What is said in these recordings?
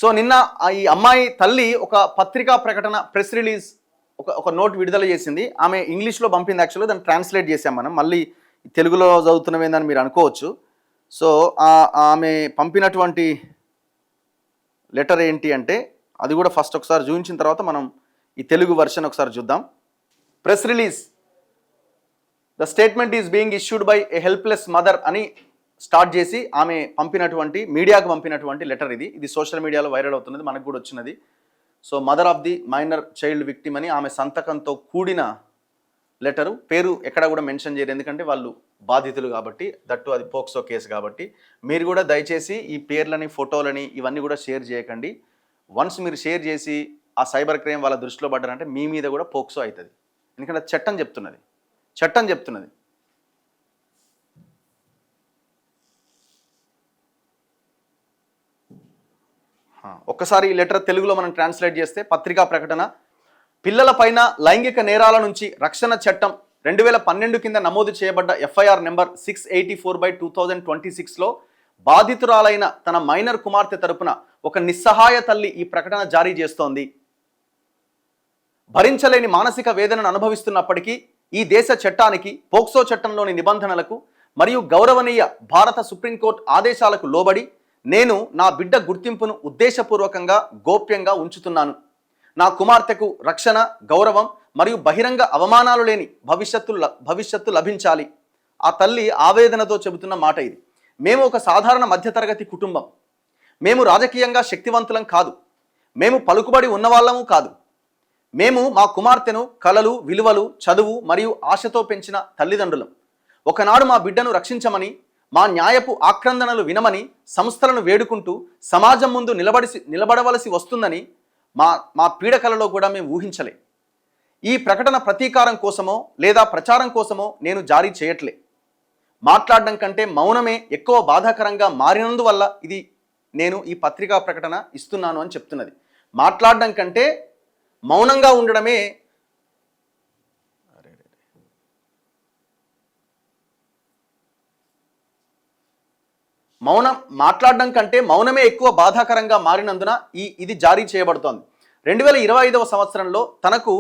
So నిన్న ఈ అమ్మాయి తల్లి ఒక పత్రికా ప్రకటన ప్రెస్ రిలీజ్ ఒక నోట్ విడుదల చేసింది. ఆమె ఇంగ్లీష్లో పంపింది. యాక్చువల్గా దాన్ని ట్రాన్స్లేట్ చేసాం మనం, మళ్ళీ తెలుగులో చదువుతున్నవేందని మీరు అనుకోవచ్చు. సో ఆమె పంపినటువంటి లెటర్ ఏంటి అంటే అది కూడా ఫస్ట్ ఒకసారి చూపించిన తర్వాత మనం ఈ తెలుగు వర్షన్ ఒకసారి చూద్దాం. Press release, the statement is being issued by a helpless mother అని స్టార్ట్ చేసి ఆమె పంపినటువంటి మీడియాకు పంపినటువంటి లెటర్ ఇది సోషల్ మీడియాలో వైరల్ అవుతున్నది, మనకు కూడా వచ్చినది. So mother of the minor child victim అని ఆమె సంతకంతో కూడిన లెటరు. పేరు ఎక్కడ కూడా మెన్షన్ చేయరు, ఎందుకంటే వాళ్ళు బాధితులు కాబట్టి, దట్టు అది పోక్సో కేసు కాబట్టి. మీరు కూడా దయచేసి ఈ పేర్లని ఫోటోలని ఇవన్నీ కూడా షేర్ చేయకండి. వన్స్ మీరు షేర్ చేసి ఆ సైబర్ క్రైమ్ వాళ్ళ దృష్టిలో పడ్డారంటే మీ మీద కూడా పోక్సో అవుతుంది, ఎందుకంటే చట్టం చెప్తున్నది. ఒక్కసారి ఈ లెటర్ తెలుగులో మనం ట్రాన్స్లేట్ చేస్తే, పత్రికా ప్రకటన, పిల్లలపైన లైంగిక నేరాల నుంచి రక్షణ చట్టం 2012 కింద నమోదు చేయబడ్డ ఎఫ్ఐఆర్ నెంబర్ 684/2026లో బాధితురాలైన తన మైనర్ కుమార్తె తరపున ఒక నిస్సహాయ తల్లి ఈ ప్రకటన జారీ చేస్తోంది. భరించలేని మానసిక వేదనను అనుభవిస్తున్నప్పటికీ ఈ దేశ చట్టానికి, పోక్సో చట్టంలోని నిబంధనలకు మరియు గౌరవనీయ భారత సుప్రీంకోర్టు ఆదేశాలకు లోబడి నేను నా బిడ్డ గుర్తింపును ఉద్దేశపూర్వకంగా గోప్యంగా ఉంచుతున్నాను. నా కుమార్తెకు రక్షణ, గౌరవం మరియు బహిరంగ అవమానాలు లేని భవిష్యత్తు లభించాలి. ఆ తల్లి ఆవేదనతో చెబుతున్న మాట ఇది. మేము ఒక సాధారణ మధ్యతరగతి కుటుంబం. మేము రాజకీయంగా శక్తివంతులం కాదు. మేము పలుకుబడి ఉన్నవాళ్ళము కాదు. మేము మా కుమార్తెను కలలు, విలువలు, చదువు మరియు ఆశతో పెంచిన తల్లిదండ్రులం. ఒకనాడు మా బిడ్డను రక్షించమని, మా న్యాయపు ఆక్రందనలు వినమని సంస్థలను వేడుకుంటూ సమాజం ముందు నిలబడవలసి వస్తుందని మా పీడకలలో కూడా మేము ఊహించలే. ఈ ప్రకటన ప్రతీకారం కోసమో లేదా ప్రచారం కోసమో నేను జారీ చేయట్లే. మాట్లాడడం కంటే మౌనమే ఎక్కువ బాధాకరంగా మారినందువల్ల నేను ఈ పత్రికా ప్రకటన ఇస్తున్నాను అని చెప్తున్నది. మాట్లాడడం కంటే మౌనంగా ఉండడమే మాట్లాడడం కంటే మౌనమే ఎక్కువ బాధాకరంగా మారినందున ఇది జారీ చేయబడుతోంది. 2025వ సంవత్సరంలో తనకు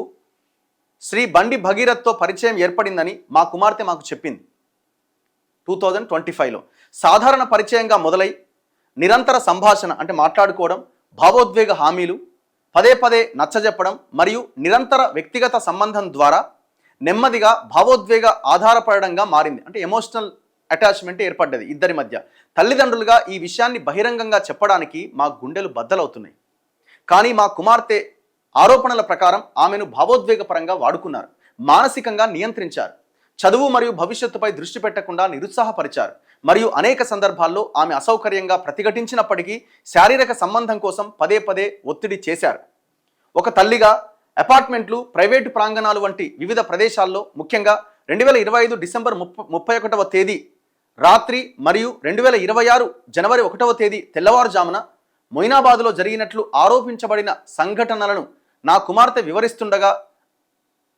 శ్రీ బండి భగీరథ్తో పరిచయం ఏర్పడిందని మా కుమార్తె మాకు చెప్పింది. 2025లో సాధారణ పరిచయంగా మొదలై నిరంతర సంభాషణ అంటే మాట్లాడుకోవడం, భావోద్వేగ హామీలు, పదే పదే నచ్చజెప్పడం మరియు నిరంతర వ్యక్తిగత సంబంధం ద్వారా నెమ్మదిగా భావోద్వేగ ఆధారపడంగా మారింది. అంటే ఎమోషనల్ అటాచ్మెంట్ ఏర్పడ్డది ఇద్దరి మధ్య. తల్లిదండ్రులుగా ఈ విషయాన్ని బహిరంగంగా చెప్పడానికి మా గుండెలు బద్దలవుతున్నాయి. కానీ మా కుమార్తె ఆరోపణల ప్రకారం ఆమెను భావోద్వేగపరంగా వాడుకున్నారు, మానసికంగా నియంత్రించారు, చదువు మరియు భవిష్యత్తుపై దృష్టి పెట్టకుండా నిరుత్సాహపరిచారు మరియు అనేక సందర్భాల్లో ఆమె అసౌకర్యంగా ప్రతిఘటించినప్పటికీ శారీరక సంబంధం కోసం పదే పదే ఒత్తిడి చేశారు. ఒక తల్లిగా అపార్ట్మెంట్లు, ప్రైవేటు ప్రాంగణాలు వంటి వివిధ ప్రదేశాల్లో, ముఖ్యంగా 2025 డిసెంబర్ 31వ తేదీ రాత్రి మరియు 2026 జనవరి 1వ తేదీ తెల్లవారుజామున మొయినాబాద్లో జరిగినట్లు ఆరోపించబడిన సంఘటనలను నా కుమార్తె వివరిస్తుండగా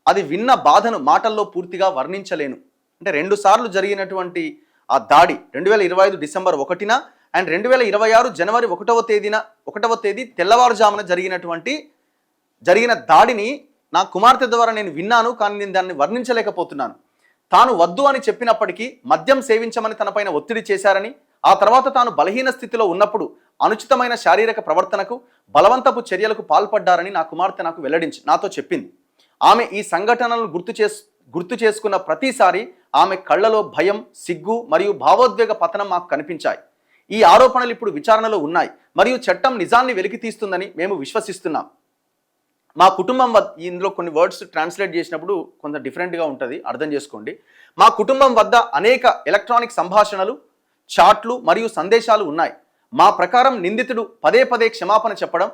అది విన్న బాధను మాటల్లో పూర్తిగా వర్ణించలేను. అంటే 2 సార్లు జరిగినటువంటి ఆ దాడి 2025 డిసెంబర్ 1న అండ్ 2026 జనవరి 1వ తేదీ తెల్లవారుజామున జరిగిన దాడిని నా కుమార్తె ద్వారా నేను విన్నాను, కానీ నేను దాన్ని వర్ణించలేకపోతున్నాను. తాను వద్దు అని చెప్పినప్పటికీ మద్యం సేవించమని తనపైన ఒత్తిడి చేశారని, ఆ తర్వాత తాను బలహీన స్థితిలో ఉన్నప్పుడు అనుచితమైన శారీరక ప్రవర్తనకు, బలవంతపు చర్యలకు పాల్పడ్డారని నా కుమార్తె నాతో చెప్పింది. ఆమె ఈ సంఘటనలను గుర్తు చేసుకున్న ప్రతిసారి ఆమె కళ్ళలో భయం, సిగ్గు మరియు భావోద్వేగ పతనం మాకు కనిపించాయి. ఈ ఆరోపణలు ఇప్పుడు విచారణలో ఉన్నాయి మరియు చట్టం నిజాన్ని వెలికి తీస్తుందని మేము విశ్వసిస్తున్నాం. మా కుటుంబం ఇందులో కొన్ని వర్డ్స్ ట్రాన్స్లేట్ చేసినప్పుడు కొంత డిఫరెంట్గా ఉంటుంది, అర్థం చేసుకోండి. మా కుటుంబం వద్ద అనేక ఎలక్ట్రానిక్ సంభాషణలు, చాట్లు మరియు సందేశాలు ఉన్నాయి. మా ప్రకారం నిందితుడు పదే పదే క్షమాపణ చెప్పడం,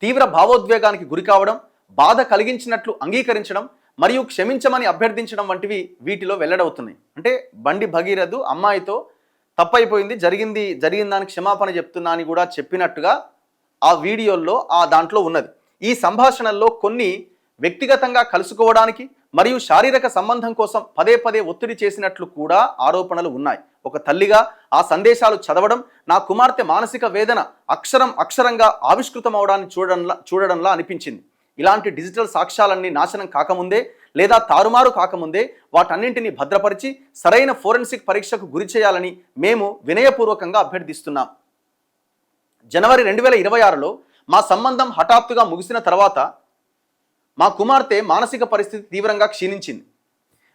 తీవ్ర భావోద్వేగానికి గురి కావడం, బాధ కలిగించినట్లు అంగీకరించడం మరియు క్షమించమని అభ్యర్థించడం వంటివి వీటిలో వెల్లడవుతున్నాయి. అంటే బండి భగీరథ్ అమ్మాయితో తప్పైపోయింది, జరిగిన దానికి క్షమాపణ చెప్తున్నా అని కూడా చెప్పినట్టుగా ఆ వీడియోల్లో దాంట్లో ఉన్నది. ఈ సంభాషణల్లో కొన్ని వ్యక్తిగతంగా కలుసుకోవడానికి మరియు శారీరక సంబంధం కోసం పదే పదే ఒత్తిడి చేసినట్లు కూడా ఆరోపణలు ఉన్నాయి. ఒక తల్లిగా ఆ సందేశాలు చదవడం నా కుమార్తె మానసిక వేదన అక్షరంగా ఆవిష్కృతం అవడాన్ని చూడడంలా అనిపించింది. ఇలాంటి డిజిటల్ సాక్ష్యాలన్నీ నాశనం కాకముందే లేదా తారుమారు కాకముందే వాటన్నింటినీ భద్రపరిచి సరైన ఫోరెన్సిక్ పరీక్షకు గురి చేయాలని మేము వినయపూర్వకంగా అభ్యర్థిస్తున్నాం. జనవరి 2026లో మా సంబంధం హఠాత్తుగా ముగిసిన తర్వాత మా కుమార్తె మానసిక పరిస్థితి తీవ్రంగా క్షీణించింది.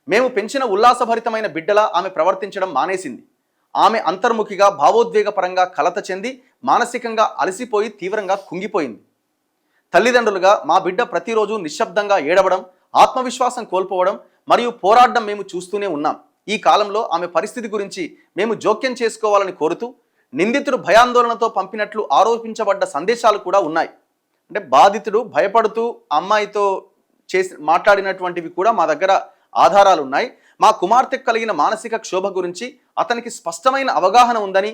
మేము పెంచిన ఉల్లాసభరితమైన బిడ్డలా ఆమె ప్రవర్తించడం మానేసింది. ఆమె అంతర్ముఖిగా భావోద్వేగపరంగా కలత చెంది మానసికంగా అలసిపోయి తీవ్రంగా కుంగిపోయింది. తల్లిదండ్రులుగా మా బిడ్డ ప్రతిరోజు నిశ్శబ్దంగా ఏడవడం, ఆత్మవిశ్వాసం కోల్పోవడం మరియు పోరాడడం మేము చూస్తూనే ఉన్నాం. ఈ కాలంలో ఆమె పరిస్థితి గురించి మేము జోక్యం చేసుకోవాలని కోరుతూ నిందితుడు భయాందోళనతో పంపినట్లు ఆరోపించబడ్డ సందేశాలు కూడా ఉన్నాయి. అంటే బాధితుడు భయపడుతూ అమ్మాయితో మాట్లాడినటువంటివి కూడా మా దగ్గర ఆధారాలు ఉన్నాయి. మా కుమార్తెకు కలిగిన మానసిక క్షోభ గురించి అతనికి స్పష్టమైన అవగాహన ఉందని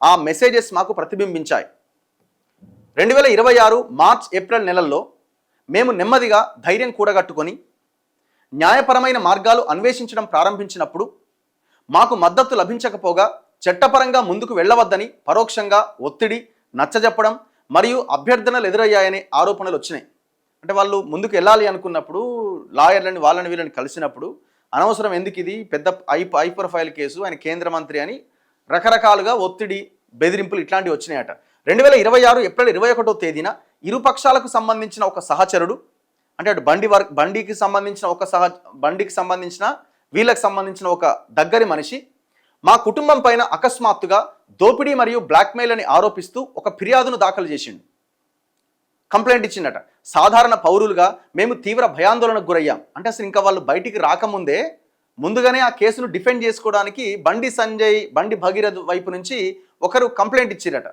ఆ మెసేజెస్ మాకు ప్రతిబింబించాయి. 2026 మార్చ్ ఏప్రిల్ నెలల్లో మేము నెమ్మదిగా ధైర్యం కూడగట్టుకొని న్యాయపరమైన మార్గాలు అన్వేషించడం ప్రారంభించినప్పుడు మాకు మద్దతు లభించకపోగా చట్టపరంగా ముందుకు వెళ్ళవద్దని పరోక్షంగా ఒత్తిడి, నచ్చజెప్పడం మరియు అభ్యర్థనలు ఎదురయ్యాయనే ఆరోపణలు వచ్చినాయి. అంటే వాళ్ళు ముందుకు వెళ్ళాలి అనుకున్నప్పుడు లాయర్లని వీళ్ళని కలిసినప్పుడు అనవసరం ఎందుకు ఇది పెద్ద హై ప్రొఫైల్ కేసు, ఆయన కేంద్ర మంత్రి అని రకరకాలుగా ఒత్తిడి, బెదిరింపులు ఇట్లాంటివి వచ్చినాయట. 2026 ఏప్రిల్ 21వ తేదీన ఇరు పక్షాలకు సంబంధించిన ఒక సహచరుడు, అంటే అటు బండికి సంబంధించిన వీళ్ళకి సంబంధించిన ఒక దగ్గరి మనిషి మా కుటుంబం పైన అకస్మాత్తుగా దోపిడీ మరియు బ్లాక్మెయిల్ అని ఆరోపిస్తూ ఒక ఫిర్యాదును దాఖలు చేసిండు, కంప్లైంట్ ఇచ్చిండట. సాధారణ పౌరులుగా మేము తీవ్ర భయాందోళనకు గురయ్యాం. అంటే అసలు ఇంకా వాళ్ళు బయటికి రాకముందే ముందుగానే ఆ కేసును డిఫెండ్ చేసుకోవడానికి బండి భగీరథ్ వైపు నుంచి ఒకరు కంప్లైంట్ ఇచ్చిరట.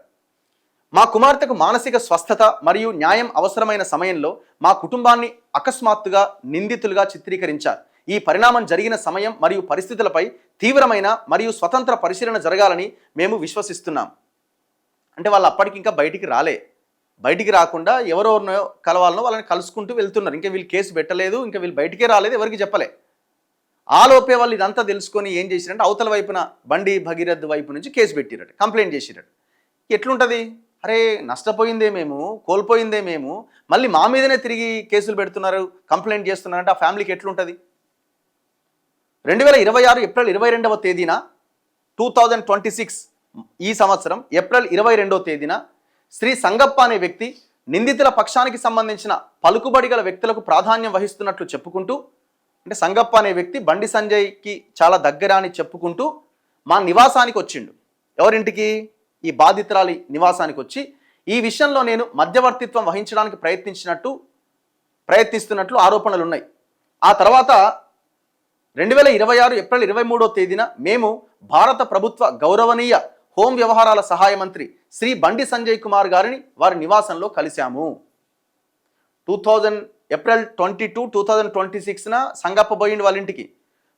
మా కుమార్తెకు మానసిక స్వస్థత మరియు న్యాయం అవసరమైన సమయంలో మా కుటుంబాన్ని అకస్మాత్తుగా నిందితులుగా చిత్రీకరించారు. ఈ పరిణామం జరిగిన సమయం మరియు పరిస్థితులపై తీవ్రమైన మరియు స్వతంత్ర పరిశీలన జరగాలని మేము విశ్వసిస్తున్నాం. అంటే వాళ్ళు అప్పటికి ఇంకా బయటికి రాకుండా ఎవరెవరినో కలవాలనో వాళ్ళని కలుసుకుంటూ వెళ్తున్నారు. ఇంకా వీళ్ళు కేసు పెట్టలేదు, ఇంకా వీళ్ళు బయటికే రాలేదు, ఎవరికి చెప్పలే. ఆలోపే వాళ్ళు ఇదంతా తెలుసుకొని ఏం చేసిరంటే అవతల వైపున బండి భగీరథ్ వైపు నుంచి కేసు పెట్టిరట, కంప్లైంట్ చేసిరట. ఎట్లుంటుంది? అరే నష్టపోయిందే మేము, కోల్పోయిందే మేము, మళ్ళీ మా మీదనే తిరిగి కేసులు పెడుతున్నారు, కంప్లైంట్ చేస్తున్నారంటే ఆ ఫ్యామిలీకి ఎట్లుంటుంది? 2026 ఏప్రిల్ 22వ తేదీన 2026 ఈ సంవత్సరం ఏప్రిల్ 22వ తేదీన శ్రీ సంగప్ప అనే వ్యక్తి నిందితుల పక్షానికి సంబంధించిన పలుకుబడి గల వ్యక్తులకు ప్రాధాన్యం వహిస్తున్నట్లు చెప్పుకుంటూ, అంటే సంగప్ప అనే వ్యక్తి బండి సంజయ్కి చాలా దగ్గర అని చెప్పుకుంటూ మా నివాసానికి వచ్చిండు. ఎవరింటికి? ఈ బాధితురాలి నివాసానికి వచ్చి ఈ విషయంలో నేను మధ్యవర్తిత్వం వహించడానికి ప్రయత్నిస్తున్నట్లు ఆరోపణలు ఉన్నాయి. ఆ తర్వాత 2026 ఏప్రిల్ 23వ తేదీన మేము భారత ప్రభుత్వ గౌరవనీయ హోం వ్యవహారాల సహాయ మంత్రి శ్రీ బండి సంజయ్ కుమార్ గారిని వారి నివాసంలో కలిశాము. ఏప్రిల్ 22, 2026న సంగప్ప పోయిండు వాళ్ళ ఇంటికి.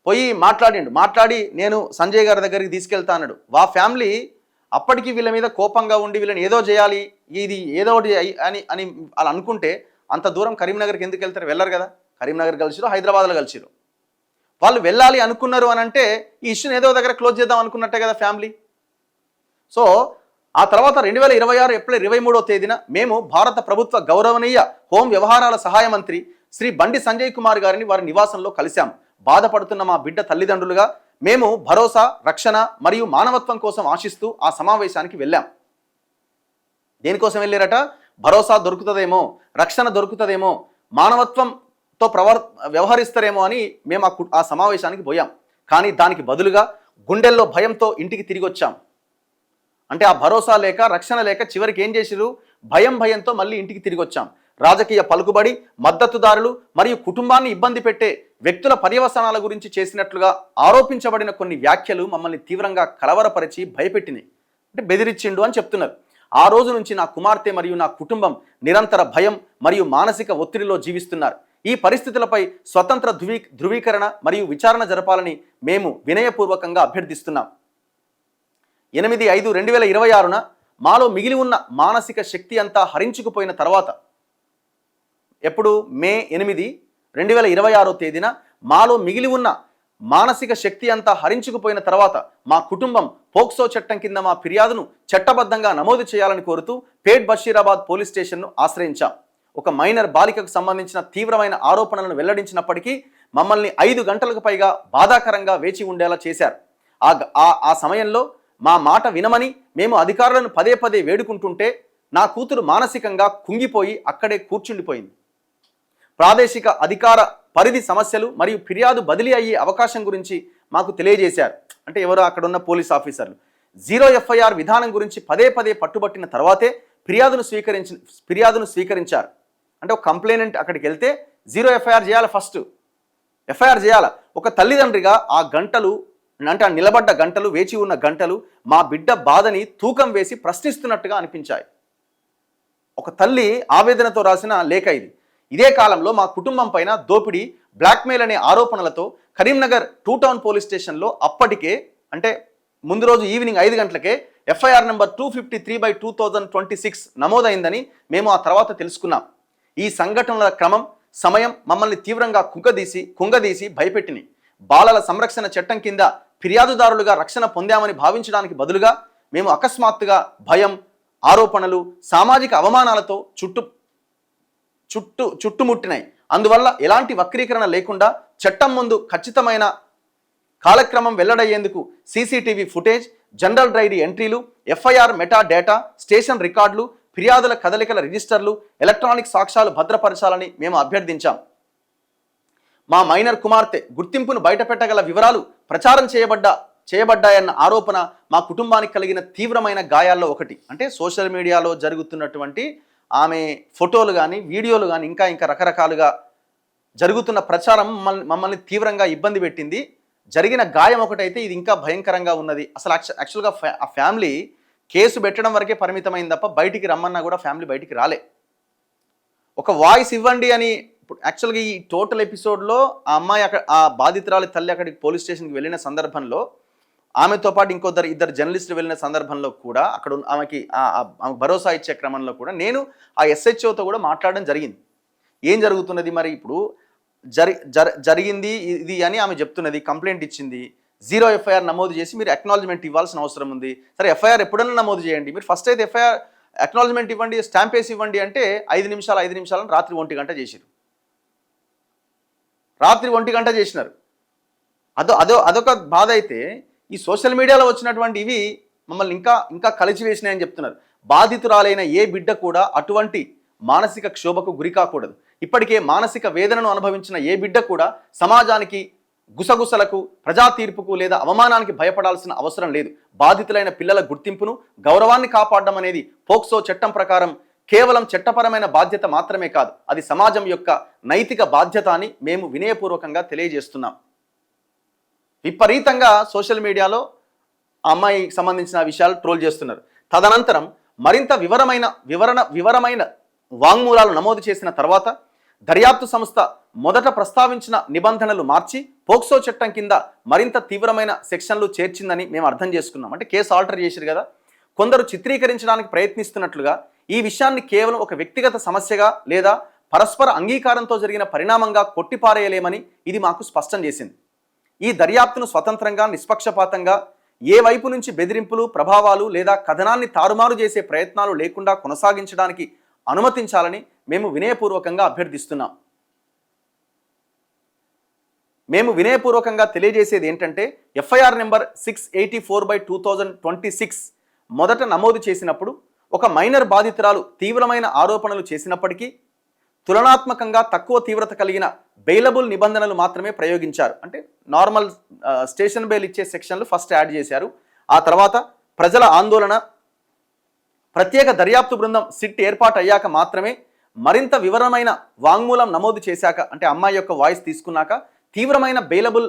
పోయి మాట్లాడి నేను సంజయ్ గారి దగ్గరికి తీసుకెళ్తా అన్నాడు. వా ఫ్యామిలీ అప్పటికి వీళ్ళ మీద కోపంగా ఉండి వీళ్ళని ఏదో చేయాలి, ఇది ఏదో ఒకటి అని వాళ్ళు అనుకుంటే అంత దూరం కరీంనగర్కి ఎందుకు వెళ్తారు? వెళ్ళరు కదా. కరీంనగర్ కలిసిరు, హైదరాబాద్లో కలిసిరు. వాళ్ళు వెళ్ళాలి అనుకున్నారు అని అంటే ఈ ఇష్యూని ఏదో దగ్గర క్లోజ్ చేద్దాం అనుకున్నట్టే కదా ఫ్యామిలీ. సో ఆ తర్వాత 2026 ఏప్రిల్ 23వ తేదీన మేము భారత ప్రభుత్వ గౌరవనీయ హోం వ్యవహారాల సహాయ మంత్రి శ్రీ బండి సంజయ్ కుమార్ గారిని వారి నివాసంలో కలిశాం. బాధపడుతున్న మా బిడ్డ తల్లిదండ్రులుగా మేము భరోసా, రక్షణ మరియు మానవత్వం కోసం ఆశిస్తూ ఆ సమావేశానికి వెళ్ళాం. దేనికోసం వెళ్ళారట? భరోసా దొరుకుతుందేమో, రక్షణ దొరుకుతుందేమో, మానవత్వంతో వ్యవహరిస్తారేమో అని మేము ఆ సమావేశానికి పోయాం. కానీ దానికి బదులుగా గుండెల్లో భయంతో ఇంటికి తిరిగి వచ్చాం. అంటే ఆ భరోసా లేక, రక్షణ లేక చివరికి ఏం చేసిరు? భయంతో మళ్ళీ ఇంటికి తిరిగి వచ్చాం. రాజకీయ పలుకుబడి, మద్దతుదారులు మరియు కుటుంబాన్ని ఇబ్బంది పెట్టే వ్యక్తుల పర్యవసానాల గురించి చేసినట్లుగా ఆరోపించబడిన కొన్ని వ్యాఖ్యలు మమ్మల్ని తీవ్రంగా కలవరపరిచి భయపెట్టినాయి. అంటే బెదిరించిండు అని చెప్తున్నారు. ఆ రోజు నుంచి నా కుమార్తె మరియు నా కుటుంబం నిరంతర భయం మరియు మానసిక ఒత్తిడిలో జీవిస్తున్నారు. ఈ పరిస్థితులపై స్వతంత్ర ధృవీకరణ మరియు విచారణ జరపాలని మేము వినయపూర్వకంగా అభ్యర్థిస్తున్నాం. 8/5/2026న మాలో మిగిలి ఉన్న మానసిక శక్తి అంతా హరించుకుపోయిన తర్వాత, ఎప్పుడు మే 8, 2026వ తేదీన మాలో మిగిలి ఉన్న మానసిక శక్తి అంతా హరించుకుపోయిన తర్వాత మా కుటుంబం పోక్సో చట్టం కింద మా ఫిర్యాదును చట్టబద్ధంగా నమోదు చేయాలని కోరుతూ పేట్ బషీరాబాద్ పోలీస్ స్టేషన్ను ఆశ్రయించాం. ఒక మైనర్ బాలికకు సంబంధించిన తీవ్రమైన ఆరోపణలను వెల్లడించినప్పటికీ మమ్మల్ని 5 గంటలకు పైగా బాధాకరంగా వేచి ఉండేలా చేశారు. ఆ సమయంలో మా మాట వినమని మేము అధికారులను పదే పదే వేడుకుంటుంటే నా కూతురు మానసికంగా కుంగిపోయి అక్కడే కూర్చుండిపోయింది. ప్రాదేశిక అధికార పరిధి సమస్యలు మరియు ఫిర్యాదు బదిలీ అయ్యే అవకాశం గురించి మాకు తెలియజేశారు. అంటే ఎవరో అక్కడ ఉన్న పోలీస్ ఆఫీసర్లు 0 FIR విధానం గురించి పదే పదే పట్టుబట్టిన తర్వాతే ఫిర్యాదును స్వీకరించారు. అంటే ఒక కంప్లైనెంట్ అక్కడికి వెళ్తే 0 FIR చేయాలి, ఫస్ట్ ఎఫ్ఐఆర్ చేయాలి. ఒక తల్లిదండ్రిగా ఆ గంటలు, అంటే ఆ నిలబడ్డ గంటలు, వేచి ఉన్న గంటలు మా బిడ్డ బాధని తూకం వేసి ప్రశ్నిస్తున్నట్టుగా అనిపించాయి. ఒక తల్లి ఆవేదనతో రాసిన లేఖ ఇది. ఇదే కాలంలో మా కుటుంబం పైన దోపిడీ, బ్లాక్మెయిల్ అనే ఆరోపణలతో కరీంనగర్ 2 టౌన్ పోలీస్ స్టేషన్లో అప్పటికే, అంటే ముందు రోజు ఈవినింగ్ 5 గంటలకే FIR నెంబర్ 253/2026 నమోదైందని మేము ఆ తర్వాత తెలుసుకున్నాం. ఈ సంఘటనల క్రమం, సమయం మమ్మల్ని తీవ్రంగా కుంగదీసి భయపెట్టినాయి. బాలల సంరక్షణ చట్టం కింద ఫిర్యాదుదారులుగా రక్షణ పొందామని భావించడానికి బదులుగా మేము అకస్మాత్తుగా భయం, ఆరోపణలు, సామాజిక అవమానాలతో చుట్టుముట్టినాయి. అందువల్ల ఎలాంటి వక్రీకరణ లేకుండా చట్టం ముందు ఖచ్చితమైన కాలక్రమం వెల్లడయ్యేందుకు CCTV ఫుటేజ్, జనరల్ డైరీ ఎంట్రీలు, FIR మెటా డేటా, స్టేషన్ రికార్డులు, ఫిర్యాదుల కదలికల రిజిస్టర్లు, ఎలక్ట్రానిక్ సాక్ష్యాలు భద్రపరచాలని మేము అభ్యర్థించాం. మా మైనర్ కుమార్తె గుర్తింపును బయటపెట్టగల వివరాలు ప్రచారం చేయబడ్డాయన్న ఆరోపణ మా కుటుంబానికి కలిగిన తీవ్రమైన గాయాల్లో ఒకటి. అంటే సోషల్ మీడియాలో జరుగుతున్నటువంటి ఆమె ఫోటోలు కానీ, వీడియోలు కానీ, ఇంకా రకరకాలుగా జరుగుతున్న ప్రచారం మమ్మల్ని తీవ్రంగా ఇబ్బంది పెట్టింది. జరిగిన గాయం ఒకటైతే ఇది ఇంకా భయంకరంగా ఉన్నది. అసలు యాక్చువల్గా ఆ ఫ్యామిలీ కేసు పెట్టడం వరకే పరిమితమైంది తప్ప బయటికి రమ్మన్నా కూడా ఫ్యామిలీ బయటికి రాలే. ఒక వాయిస్ ఇవ్వండి అని. ఇప్పుడు యాక్చువల్గా ఈ టోటల్ ఎపిసోడ్లో ఆ అమ్మాయి ఆ బాధితురాలి తల్లి అక్కడికి పోలీస్ స్టేషన్కి వెళ్ళిన సందర్భంలో, ఆమెతో పాటు ఇద్దరు జర్నలిస్టులు వెళ్ళిన సందర్భంలో కూడా అక్కడ ఆమెకి భరోసా ఇచ్చే క్రమంలో కూడా నేను ఆ SHOతో కూడా మాట్లాడడం జరిగింది. ఏం జరుగుతున్నది మరి, ఇప్పుడు జరిగింది ఇది అని ఆమె చెప్తున్నది, కంప్లైంట్ ఇచ్చింది, 0 FIR నమోదు చేసి మీరు అక్నాలజ్మెంట్ ఇవ్వాల్సిన అవసరం ఉంది. సరే, FIR ఎప్పుడైనా నమోదు చేయండి, మీరు ఫస్ట్ అయితే FIR అక్నాలజ్మెంట్ ఇవ్వండి, స్టాంప్ వేసి ఇవ్వండి అంటే 5 నిమిషాలు రాత్రి 1 గంట చేసిరు. రాత్రి 1 గంట చేసినారు. అదొక బాధ. అయితే ఈ సోషల్ మీడియాలో వచ్చినటువంటి ఇవి మమ్మల్ని ఇంకా కలిచివేసినాయని చెప్తున్నారు. బాధితురాలైన ఏ బిడ్డ కూడా అటువంటి మానసిక క్షోభకు గురి కాకూడదు. ఇప్పటికే మానసిక వేదనను అనుభవించిన ఏ బిడ్డ కూడా సమాజానికి, గుసగుసలకు, ప్రజా తీర్పుకు లేదా అవమానానికి భయపడాల్సిన అవసరం లేదు. బాధితులైన పిల్లల గుర్తింపును, గౌరవాన్ని కాపాడడం అనేది పోక్సో చట్టం ప్రకారం కేవలం చట్టపరమైన బాధ్యత మాత్రమే కాదు, అది సమాజం యొక్క నైతిక బాధ్యత అని మేము వినయపూర్వకంగా తెలియజేస్తున్నాం. విపరీతంగా సోషల్ మీడియాలో ఆ అమ్మాయికి సంబంధించిన విషయాలు ట్రోల్ చేస్తున్నారు. తదనంతరం మరింత వివరమైన వాంగ్మూలాలు నమోదు చేసిన తర్వాత దర్యాప్తు సంస్థ మొదట ప్రస్తావించిన నిబంధనలు మార్చి పోక్సో చట్టం కింద మరింత తీవ్రమైన సెక్షన్లు చేర్చిందని మేము అర్థం చేసుకున్నాం. అంటే కేసు ఆల్టర్ చేశారు కదా. కొందరు చిత్రీకరించడానికి ప్రయత్నిస్తున్నట్లుగా ఈ విషయాన్ని కేవలం ఒక వ్యక్తిగత సమస్యగా లేదా పరస్పర అంగీకారంతో జరిగిన పరిణామంగా కొట్టిపారేయలేమని ఇది మాకు స్పష్టం చేసింది. ఈ దర్యాప్తును స్వతంత్రంగా, నిష్పక్షపాతంగా, ఏ వైపు నుంచి బెదిరింపులు, ప్రభావాలు లేదా కథనాన్ని తారుమారు చేసే ప్రయత్నాలు లేకుండా కొనసాగించడానికి అనుమతించాలని మేము వినయపూర్వకంగా అభ్యర్థిస్తున్నాం. మేము వినయపూర్వకంగా తెలియజేసేది ఏంటంటే, FIR నెంబర్ 684/2026 మొదట నమోదు చేసినప్పుడు ఒక మైనర్ బాధితురాలు తీవ్రమైన ఆరోపణలు చేసినప్పటికీ తులనాత్మకంగా తక్కువ తీవ్రత కలిగిన బెయిలబుల్ నిబంధనలు మాత్రమే ప్రయోగించారు. అంటే నార్మల్ స్టేషన్ బెయిల్ ఇచ్చే సెక్షన్లు ఫస్ట్ యాడ్ చేశారు. ఆ తర్వాత ప్రజల ఆందోళన, ప్రత్యేక దర్యాప్తు బృందం సిట్ ఏర్పాటు అయ్యాక మాత్రమే మరింత వివరమైన వాంగ్మూలం నమోదు చేశాక, అంటే అమ్మాయి యొక్క వాయిస్ తీసుకున్నాక తీవ్రమైన బెయిలబుల్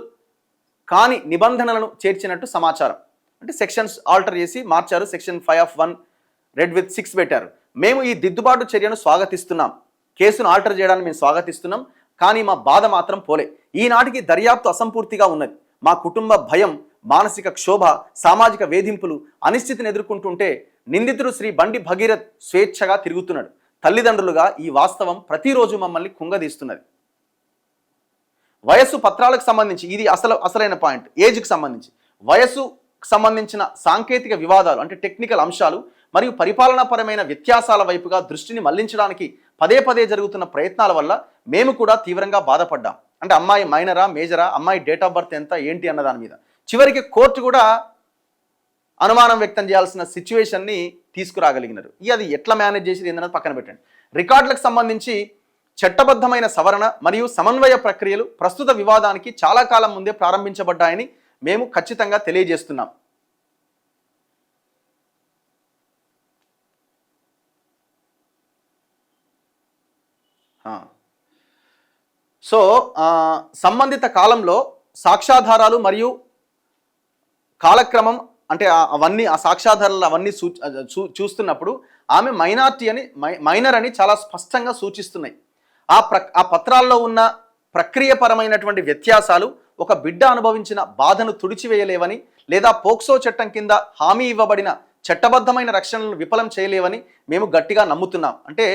కాని నిబంధనలను చేర్చినట్టు సమాచారం. అంటే సెక్షన్స్ ఆల్టర్ చేసి మార్చారు. సెక్షన్ 5(1) రెడ్ విత్ 6 పెట్టారు. మేము ఈ దిద్దుబాటు చర్యను స్వాగతిస్తున్నాం. కేసును ఆల్టర్ చేయడాన్ని మేము స్వాగతిస్తున్నాం. కానీ మా బాధ మాత్రం పోలే. ఈనాటికి దర్యాప్తు అసంపూర్తిగా ఉన్నది. మా కుటుంబ భయం, మానసిక క్షోభ, సామాజిక వేధింపులు, అనిశ్చితిని ఎదుర్కొంటుంటే నిందితుడు శ్రీ బండి భగీరథ్ స్వేచ్ఛగా తిరుగుతున్నాడు. తల్లిదండ్రులుగా ఈ వాస్తవం ప్రతిరోజు మమ్మల్ని కుంగదీస్తున్నది. వయస్సు పత్రాలకు సంబంధించి ఇది అసలైన పాయింట్. ఏజ్కి సంబంధించి వయస్సుకు సంబంధించిన సాంకేతిక వివాదాలు అంటే టెక్నికల్ అంశాలు మరియు పరిపాలనాపరమైన వ్యత్యాసాల వైపుగా దృష్టిని మళ్లించడానికి పదే పదే జరుగుతున్న ప్రయత్నాల వల్ల మేము కూడా తీవ్రంగా బాధపడ్డాం. అంటే అమ్మాయి మైనరా మేజరా, అమ్మాయి డేట్ ఆఫ్ బర్త్ ఎంత ఏంటి అన్న దాని మీద చివరికి కోర్టు కూడా అనుమానం వ్యక్తం చేయాల్సిన సిచ్యువేషన్ని తీసుకురాగలిగినారు. అది ఎట్లా మేనేజ్ చేసి ఏందన్నది పక్కన పెట్టండి. రికార్డులకు సంబంధించి చట్టబద్ధమైన సవరణ మరియు సమన్వయ ప్రక్రియలు ప్రస్తుత వివాదానికి చాలా కాలం ముందే ప్రారంభించబడ్డాయని మేము ఖచ్చితంగా తెలియజేస్తున్నాం. సో సంబంధిత కాలంలో సాక్ష్యాధారాలు మరియు కాలక్రమం అంటే అవన్నీ ఆ సాక్ష్యాధారాలు అవన్నీ చూస్తున్నప్పుడు ఆమె మైనర్ అని చాలా స్పష్టంగా సూచిస్తున్నాయి. ఆ పత్రాల్లో ఉన్న ప్రక్రియపరమైనటువంటి వ్యత్యాసాలు ఒక బిడ్డ అనుభవించిన బాధను తుడిచివేయలేవని లేదా పోక్సో చట్టం కింద హామీ ఇవ్వబడిన చట్టబద్ధమైన రక్షణలను విఫలం చేయలేవని మేము గట్టిగా నమ్ముతున్నాం. అంటే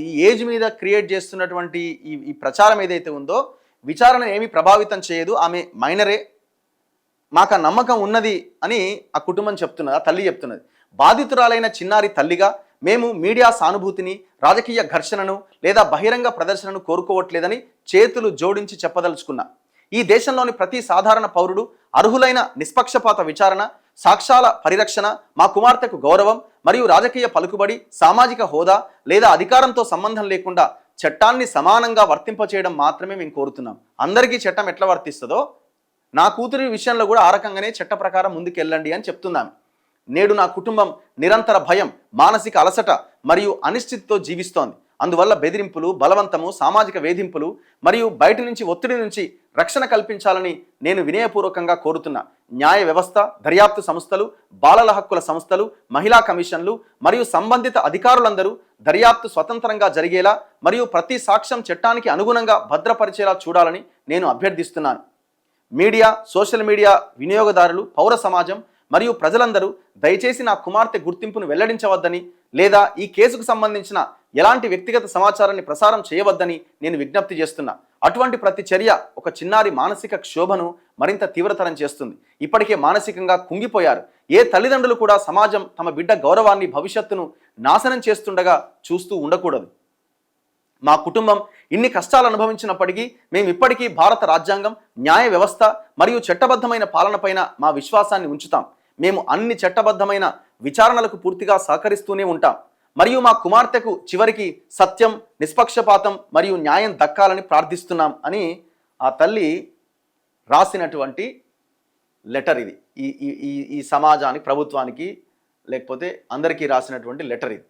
ఈ ఏజ్ మీద క్రియేట్ చేస్తున్నటువంటి ఈ ప్రచారం ఏదైతే ఉందో విచారణ ఏమీ ప్రభావితం చేయదు, ఆమె మైనరే, మాకు నమ్మకం ఉన్నది అని ఆ కుటుంబం చెప్తున్నది, ఆ తల్లి చెప్తున్నది. బాధితురాలైన చిన్నారి తల్లిగా మేము మీడియా సానుభూతిని, రాజకీయ ఘర్షణను లేదా బహిరంగ ప్రదర్శనను కోరుకోవట్లేదని చేతులు జోడించి చెప్పదలుచుకున్నా. ఈ దేశంలోని ప్రతి సాధారణ పౌరుడు అర్హులైన నిష్పక్షపాత విచారణ, సాక్ష్యాల పరిరక్షణ, మా కుమార్తెకు గౌరవం మరియు రాజకీయ పలుకుబడి, సామాజిక హోదా లేదా అధికారంతో సంబంధం లేకుండా చట్టాన్ని సమానంగా వర్తింపచేయడం మాత్రమే మేము కోరుతున్నాం. అందరికీ చట్టం ఎట్లా వర్తిస్తుందో నా కూతురి విషయంలో కూడా ఆ రకంగానే చట్ట ప్రకారం ముందుకెళ్ళండి అని చెప్తున్నాం. నేడు నా కుటుంబం నిరంతర భయం, మానసిక అలసట మరియు అనిశ్చితితో జీవిస్తోంది. అందువల్ల బెదిరింపులు, బలవంతము, సామాజిక వేధింపులు మరియు బయట నుంచి ఒత్తిడి నుంచి రక్షణ కల్పించాలని నేను వినయపూర్వకంగా కోరుతున్నా. న్యాయ వ్యవస్థ, దర్యాప్తు సంస్థలు, బాలల హక్కుల సంస్థలు, మహిళా కమిషన్లు మరియు సంబంధిత అధికారులందరూ దర్యాప్తు స్వతంత్రంగా జరిగేలా మరియు ప్రతి సాక్ష్యం చట్టానికి అనుగుణంగా భద్రపరిచేలా చూడాలని నేను అభ్యర్థిస్తున్నాను. మీడియా, సోషల్ మీడియా వినియోగదారులు, పౌర సమాజం మరియు ప్రజలందరూ దయచేసి నా కుమార్తె గుర్తింపును వెల్లడించవద్దని లేదా ఈ కేసుకు సంబంధించిన ఎలాంటి వ్యక్తిగత సమాచారాన్ని ప్రసారం చేయవద్దని నేను విజ్ఞప్తి చేస్తున్నా. అటువంటి ప్రతి చర్య ఒక చిన్నారి మానసిక క్షోభను మరింత తీవ్రతరం చేస్తుంది. ఇప్పటికే మానసికంగా కుంగిపోయారు. ఏ తల్లిదండ్రులు కూడా సమాజం తమ బిడ్డ గౌరవాన్ని, భవిష్యత్తును నాశనం చేస్తుండగా చూస్తూ ఉండకూడదు. మా కుటుంబం ఇన్ని కష్టాలు అనుభవించినప్పటికీ మేము ఇప్పటికీ భారత రాజ్యాంగం, న్యాయ వ్యవస్థ మరియు చట్టబద్ధమైన పాలనపైన మా విశ్వాసాన్ని ఉంచుతాం. మేము అన్ని చట్టబద్ధమైన విచారణలకు పూర్తిగా సహకరిస్తూనే ఉంటాం మరియు మా కుమార్తెకు చివరికి సత్యం, నిష్పక్షపాతం మరియు న్యాయం దక్కాలని ప్రార్థిస్తున్నాం అని ఆ తల్లి రాసినటువంటి లెటర్ ఇది. ఈ సమాజానికి, ప్రభుత్వానికి, లేకపోతే అందరికీ రాసినటువంటి లెటర్ ఇది.